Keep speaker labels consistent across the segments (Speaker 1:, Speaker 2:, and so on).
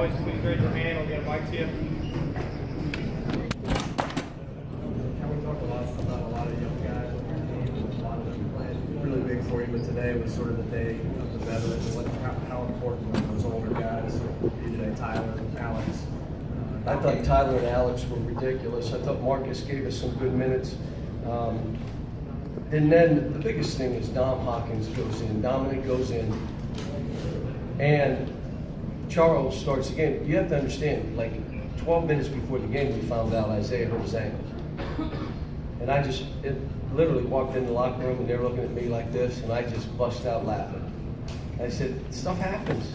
Speaker 1: always, please raise your hand. I'll get a mic to you.
Speaker 2: We talked about a lot of young guys on your team, a lot of them playing really big for you, but today was sort of the day of the veterans. How important were those older guys for you today, Tyler, Alex?
Speaker 3: I thought Tyler and Alex were ridiculous. I thought Marcus gave us some good minutes. And then the biggest thing is Dom Hawkins goes in, Dominic goes in, and Charles starts the game. You have to understand, like 12 minutes before the game, we found out Isaiah hurt his ankle. And it literally walked in the locker room and they're looking at me like this, and I just bust out laughing. I said, stuff happens.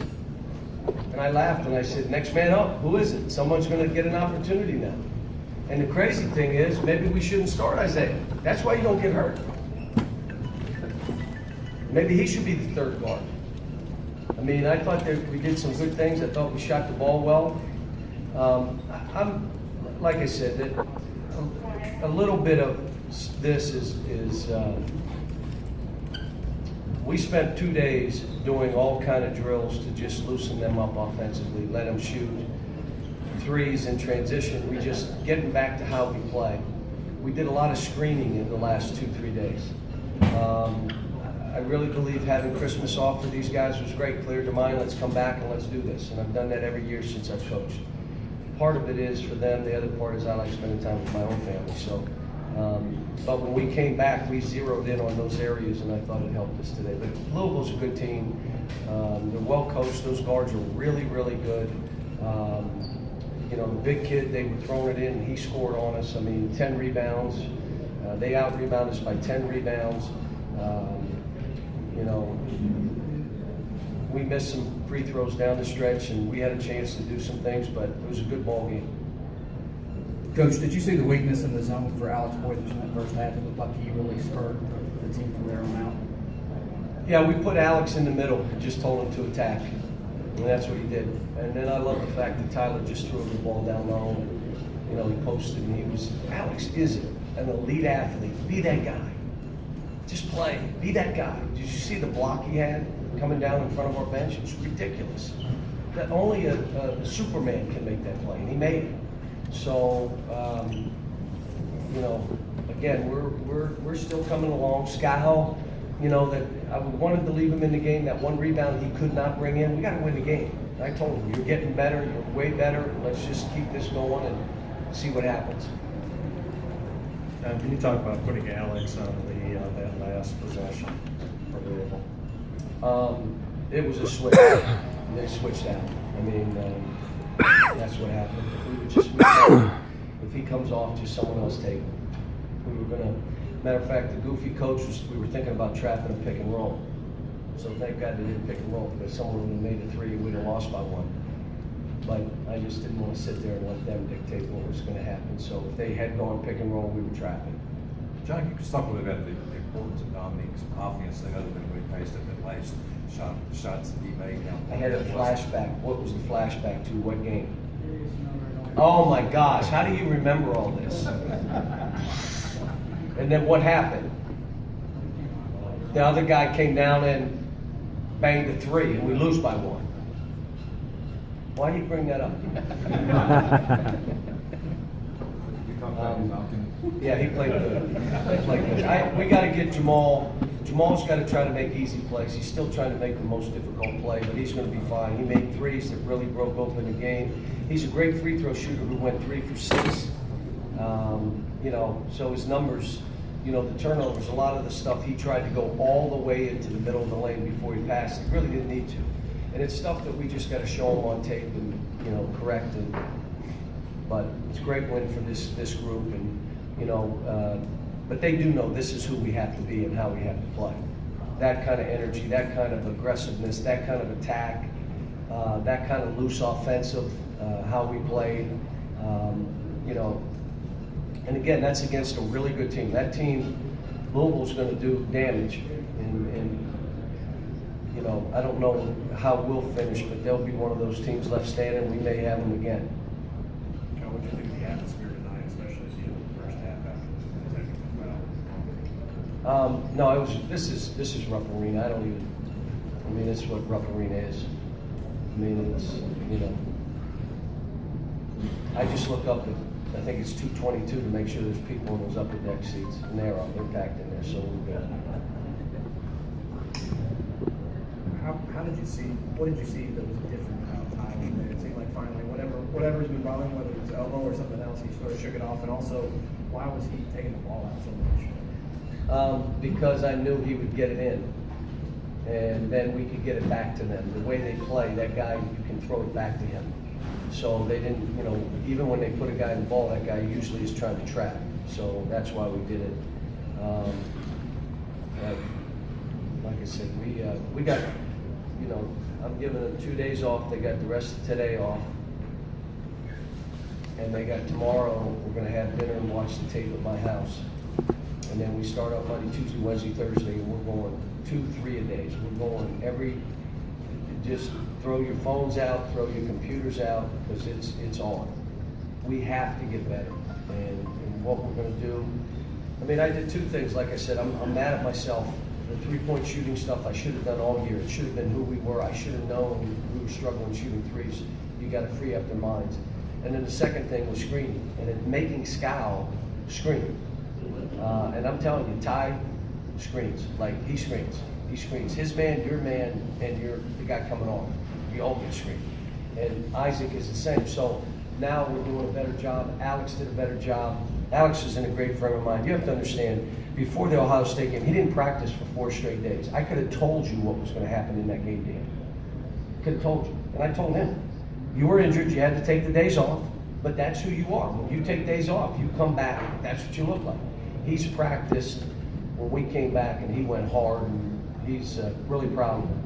Speaker 3: And I laughed and I said, next man up, who is it? Someone's gonna get an opportunity now. And the crazy thing is, maybe we shouldn't start Isaiah. That's why you don't get hurt. Maybe he should be the third guard. I mean, I thought that we did some good things. I thought we shot the ball well. I'm, like I said, that a little bit of this is we spent 2 days doing all kind of drills to just loosen them up offensively, let them shoot threes in transition. We just getting back to how we play. We did a lot of screening in the last 2-3 days. I really believe having Christmas off for these guys was great. Cleared their mind, let's come back and let's do this. And I've done that every year since I've coached. Part of it is for them, the other part is I like spending time with my own family. So, but when we came back, we zeroed in on those areas and I thought it helped us today. But Louisville's a good team. They're well coached. Those guards are really, really good. You know, the big kid, they were throwing it in and he scored on us. I mean, 10 rebounds. They out-rebounded us by 10 rebounds. You know, we missed some free throws down the stretch, and we had a chance to do some things, but it was a good ball game.
Speaker 4: Coach, did you see the weakness in the zone for Alex Boyd in that first half? It looked like he really spurred the team from there on out.
Speaker 3: Yeah, we put Alex in the middle and just told him to attack, and that's what he did. And then I love the fact that Tyler just threw the ball down low, and, you know, he posted, and Alex is an elite athlete. Be that guy. Just play. Be that guy. Did you see the block he had coming down in front of our bench? It was ridiculous. That only a Superman can make that play, and he made it. So, you know, again, we're still coming along. Scal, you know, that I wanted to leave him in the game. That one rebound he could not bring in. We got to win the game. I told him, you're getting better. You're way better. Let's just keep this going and see what happens.
Speaker 2: Can you talk about putting Alex on that last possession for Louisville?
Speaker 3: It was a switch. They switched out. I mean, that's what happened. If we would just if he comes off, just someone else take him. We were gonna. Matter of fact, the goofy coach we were thinking about trapping a pick and roll. So thank God they didn't pick and roll, because someone would have made a three and we'd have lost by one. But I just didn't want to sit there and let them dictate what was going to happen. So if they had gone pick and roll, we were trapping.
Speaker 5: John, you could talk a little bit about the importance of Dominique's offense thing, other than we faced at the last shots that he made.
Speaker 3: I had a flashback. What was the flashback to? What game? Oh my gosh, how do you remember all this? And then what happened? The other guy came down and banged the three, and we lose by one. Why do you bring that up? Yeah, he played good. We got to get Jamal. Jamal's got to try to make easy plays. He's still trying to make the most difficult play, but he's going to be fine. He made threes that really broke open the game. He's a great free throw shooter who went 3 for 6. You know, so his numbers, you know, the turnovers, a lot of the stuff, he tried to go all the way into the middle of the lane before he passed. He really didn't need to. And it's stuff that we just got to show him on tape and, you know, correct it. But it's a great win for this group, and, you know, but they do know this is who we have to be and how we have to play. That kind of energy, that kind of aggressiveness, that kind of attack, that kind of loose offensive, how we played, you know. And again, that's against a really good team. That team, Louisville's going to do damage, and you know, I don't know how we'll finish, but they'll be one of those teams left standing. We may have them again.
Speaker 2: Joe, what do you think of the atmosphere tonight, especially at the end of the first half after the technical foul?
Speaker 3: No, it was. This is Rupp Arena. I mean, it's what Rupp Arena is. I mean, it's, you know, I just look up at, I think it's 222 to make sure there's people in those upper deck seats, and they're packed in there, so we're good.
Speaker 2: How did you see, what did you see that was different about Tyler there? It seemed like finally, whatever's been bothering him, whether it was elbow or something else, he sort of shook it off. And also, why was he taking the ball out so much?
Speaker 3: Because I knew he would get it in, and then we could get it back to them. The way they play, that guy, you can throw it back to him. So they didn't, even when they put a guy in the ball, that guy usually is trying to trap. So that's why we did it. Like I said, we got, I'm giving them 2 days off. They got the rest of today off. And they got tomorrow, we're gonna have dinner and watch the tape at my house. And then we start up Monday, Tuesday, Wednesday, Thursday, and we're going 2-3 a days. We're going just throw your phones out, throw your computers out, because it's on. We have to get better. And what we're gonna do, I did 2 things. Like I said, I'm mad at myself. The 3-point shooting stuff I should have done all year. It should have been who we were. I should have known we were struggling shooting threes. You gotta free up their minds. And then the second thing was screening, and then making Scal screen. And I'm telling you, Ty screens. Like, he screens. He screens. His man, your man, and you're the guy coming off. We all get screened. And Isaac is the same. So now we're doing a better job. Alex did a better job. Alex is in a great frame of mind. You have to understand, before the Ohio State game, he didn't practice for 4 straight days. I could have told you what was going to happen in that game to him. Could have told you. And I told him. You were injured, you had to take the days off, but that's who you are. When you take days off, you come back, that's what you look like. He's practiced when we came back, and he went hard, and he's really proud of him.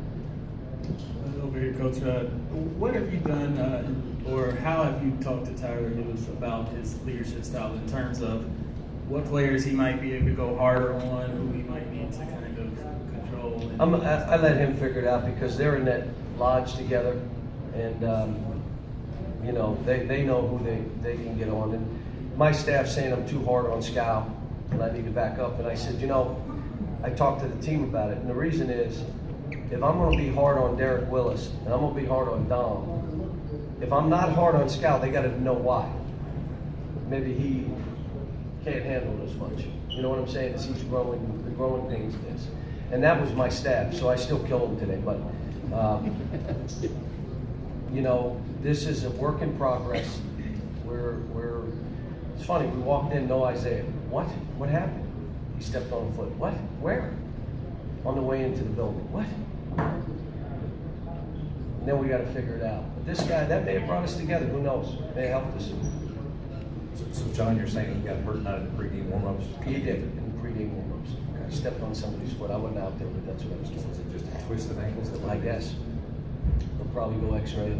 Speaker 6: Over here, Coach, what have you done, or how have you talked to Tyler Lewis about his leadership style in terms of what players he might be able to go harder on, who he might need to kind of control?
Speaker 3: I let him figure it out, because they're in that lodge together, and they know who they can get on. And my staff's saying I'm too hard on Scal, and I need to back up. And I said, I talked to the team about it, and the reason is, if I'm going to be hard on Derek Willis, and I'm going to be hard on Dom, if I'm not hard on Scal, they got to know why. Maybe he can't handle it as much. You know what I'm saying? It's the growing pains of this. And that was my staff, so I still kill him today. But, this is a work in progress. It's funny, we walked in, no Isaiah. What? What happened? He stepped on a foot. What? Where? On the way into the building. What? And then we got to figure it out. But this guy, that may have brought us together. Who knows? May have helped us.
Speaker 5: So John, you're saying he got hurt not in the pregame warm-ups?
Speaker 3: He did in the pregame warm-ups. He stepped on somebody's foot. I wasn't out there, but that's what I was told.
Speaker 5: Was it just a twist of ankles?
Speaker 3: I guess. We'll probably go x-ray.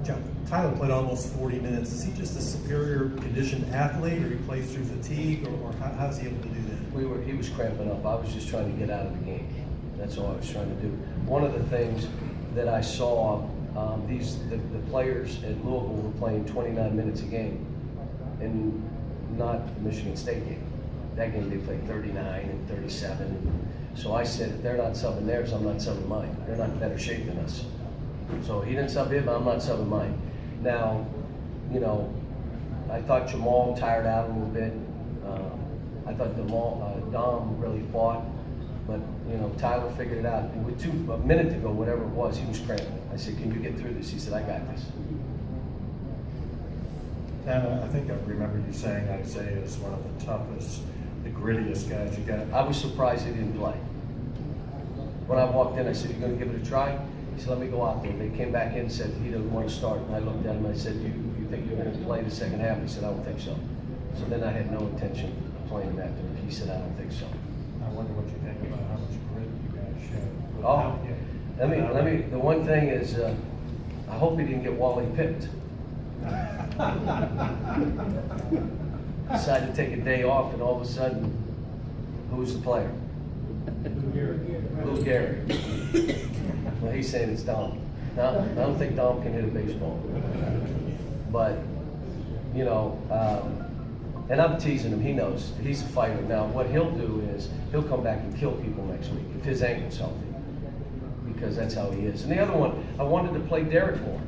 Speaker 7: John, Tyler played almost 40 minutes. Is he just a superior conditioned athlete, or he plays through fatigue, or how is he able to do that?
Speaker 3: He was cramping up. I was just trying to get out of the game. That's all I was trying to do. One of the things that I saw, the players at Louisville were playing 29 minutes a game, and not the Michigan State game. That game they played 39 and 37. So I said, if they're not subbing theirs, I'm not subbing mine. They're not in better shape than us. So he didn't sub it, but I'm not subbing mine. Now, I thought Jamal tired out a little bit. I thought Dom really fought, but Tyler figured it out. And with a minute to go, whatever it was, he was cramping. I said, "Can you get through this?" He said, "I got this."
Speaker 7: And I think I remember you saying Isaiah is one of the toughest, the grittiest guys you got.
Speaker 3: I was surprised he didn't play. When I walked in, I said, "You going to give it a try?" He said, "Let me go out there." They came back in and said, "He doesn't want to start." And I looked at him and I said, "You think you're going to play the second half?" He said, "I don't think so." So then I had no intention of playing him after. He said, "I don't think so."
Speaker 7: I wonder what you think about how much grit you guys showed.
Speaker 3: Oh, let me. The one thing is, I hope he didn't get Wally picked. Decided to take a day off, and all of a sudden, who's the player? Lou Gehrig. Well, he's saying it's Dom. Now, I don't think Dom can hit a baseball. But, and I'm teasing him. He knows. He's a fighter. Now, what he'll do is he'll come back and kill people next week if his ankle's healthy, because that's how he is. And the other one, I wanted to play Derek more.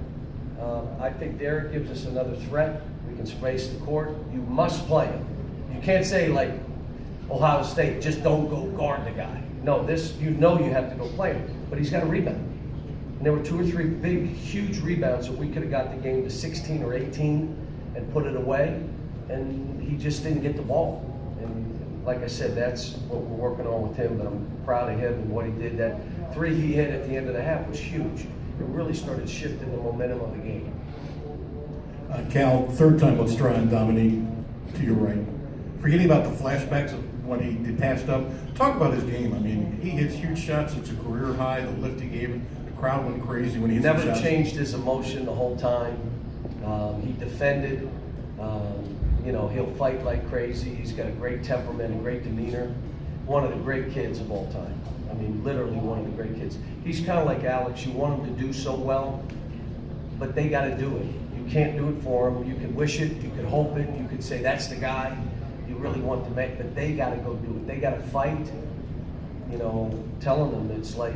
Speaker 3: I think Derek gives us another threat. We can space the court. You must play him. You can't say like Ohio State, just don't go guard the guy. No, this, you know you have to go play him, but he's got to rebound. And there were 2 or 3 big, huge rebounds that we could have got the game to 16 or 18 and put it away, and he just didn't get the ball. And like I said, that's what we're working on with him, but I'm proud of him and what he did. That 3 he hit at the end of the half was huge. It really started shifting the momentum of the game.
Speaker 8: Cal, third time let's try and Dominique to your right. Forgetting about the flashbacks of when he did passed up, talk about his game. I mean, he hits huge shots. It's a career high. The lift he gave, the crowd went crazy when he hit
Speaker 3: Never
Speaker 8: some shots.
Speaker 3: changed his emotion the whole time. He defended. You know, he'll fight like crazy. He's got a great temperament and great demeanor. One of the great kids of all time. I mean, literally one of the great kids. He's kind of like Alex. You want him to do so well, but they got to do it. You can't do it for him. You could wish it. You could hope it. You could say, that's the guy you really want to make, but they got to go do it. They got to fight. You know, telling them it's like,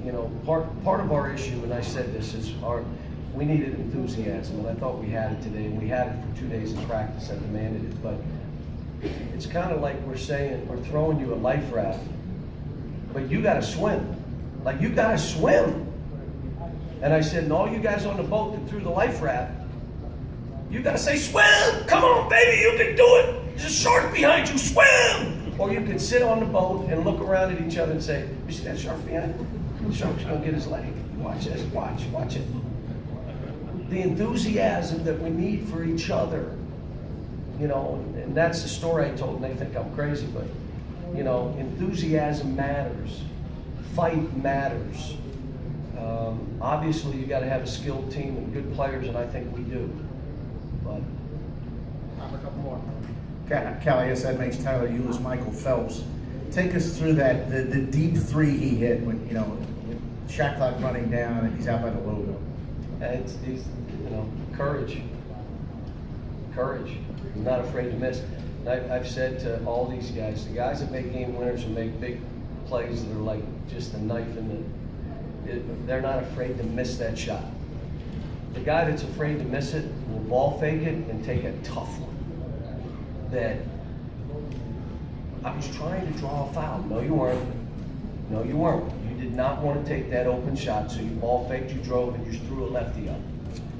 Speaker 3: you know, part of our issue, and I said this, is we needed enthusiasm, and I thought we had it today, and we had it for 2 days of practice that demanded it, but it's kind of like we're saying, we're throwing you a life raft, but you got to swim. Like, you got to swim. And I said, and all you guys on the boat that threw the life raft, you got to say, swim! Come on, baby, you can do it! There's a shark behind you, swim! Or you could sit on the boat and look around at each other and say, you see that shark behind you? The shark's going to get his leg. Watch this, watch it. The enthusiasm that we need for each other, you know, and that's the story I told, and they think I'm crazy, but, you know, enthusiasm matters. Fight matters. Obviously, you got to have a skilled team and good players, and I think we do. But
Speaker 1: Time for a couple more.
Speaker 4: Cal, I guess that makes Tyler Eulis Michael Phelps. Take us through that, the deep 3 he hit when, you know, with shot clock running down and he's out by the logo.
Speaker 3: he's, you know, courage. He's not afraid to miss. And I've said to all these guys, the guys that make game winners and make big plays that are like just a knife in the, they're not afraid to miss that shot. The guy that's afraid to miss it will ball fake it and take a tough one. That I was trying to draw a foul. No, you weren't. No, you weren't. You did not want to take that open shot, so you ball faked, you drove, and you just threw a lefty up.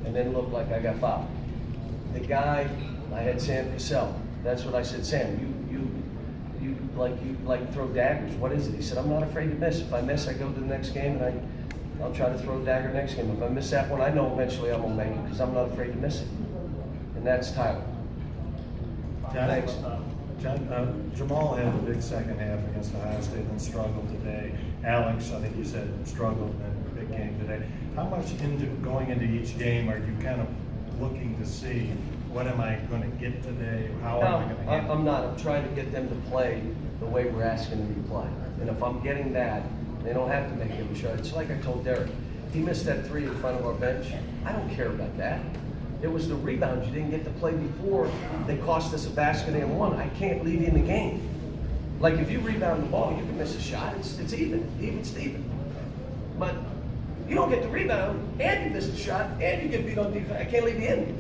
Speaker 3: And then it looked like I got fouled. The guy, I had Sam Cassell. That's what I said, Sam, you like throw daggers. What is it? He said, I'm not afraid to miss. If I miss, I go to the next game and I'll try to throw a dagger next game. If I miss that one, I know eventually I'm gonna make it because I'm not afraid to miss it. And that's Tyler. Thanks.
Speaker 7: John, Jamal had a big second half against Ohio State and struggled today. Alex, I think you said, struggled in a big game today. How much going into each game are you kind of looking to see, what am I going to get today? How am I going to handle it?
Speaker 3: I'm not. I'm trying to get them to play the way we're asking them to play. And if I'm getting that, they don't have to make every shot. It's like I told Derek. He missed that 3 in front of our bench. I don't care about that. It was the rebounds you didn't get to play before. They cost us a basket and one. I can't leave you in the game. Like if you rebound the ball, you can miss a shot. It's even Steven. But you don't get the rebound, and you miss the shot, and you get beat on defense. I can't leave you in.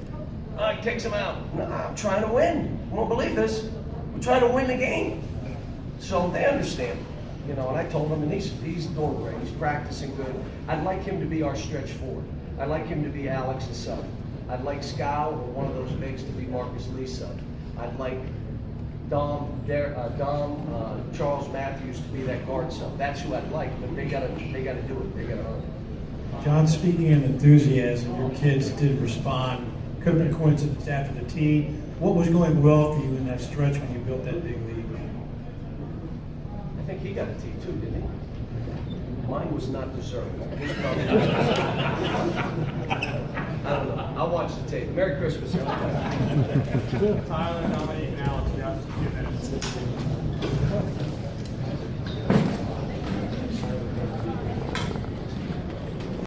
Speaker 3: He takes him out. No, I'm trying to win. You won't believe this. We're trying to win the game. So they understand. You know, and I told him, and he's doing great. He's practicing good. I'd like him to be our stretch forward. I'd like him to be Alex's sub. I'd like Scow or one of those bigs to be Marcus Lee's sub. I'd like Charles Matthews to be that guard sub. That's who I'd like, but they gotta do it. They gotta earn it.
Speaker 9: John, speaking of enthusiasm, your kids did respond. Could have been a coincidence after the tee. What was going well for you in that stretch when you built that big lead?
Speaker 3: I think he got a tee too, didn't he? Mine was not deserved. I don't know. I'll watch the tape. Merry Christmas, everybody.
Speaker 1: Tyler, Dominique, and Alex, we have 2 minutes.